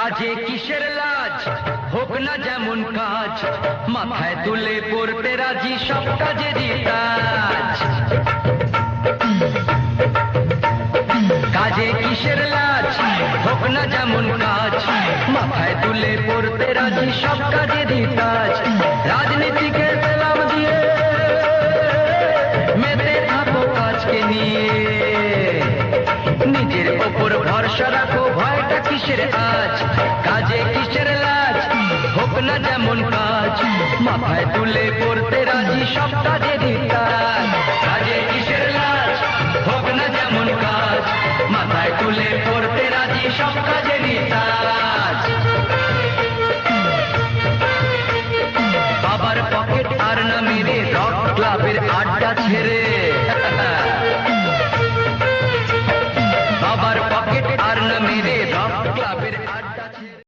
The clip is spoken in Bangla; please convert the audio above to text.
কাজে কিসের লাজ, হোক না যেমন কাজ, মাথায় তুলে পড়তে রাজি সব কাজেরই কাজ। কাজে কিসের লাজ, হোক না যেমন কাজ, মাথায় তুলে পড়তে রাজি সব কাজেরই কাজ। রাজনীতিকে সালাম দিয়ে মেতে থাকো কাজকে নিয়ে, নিজের ওপর ভরসা রাখো, ভয়টা কিসের আজ। কাজে কিসের লাজ, হোক না যেমন কাজ, মাথায় তুলে পড়তে রাজি সব কাজে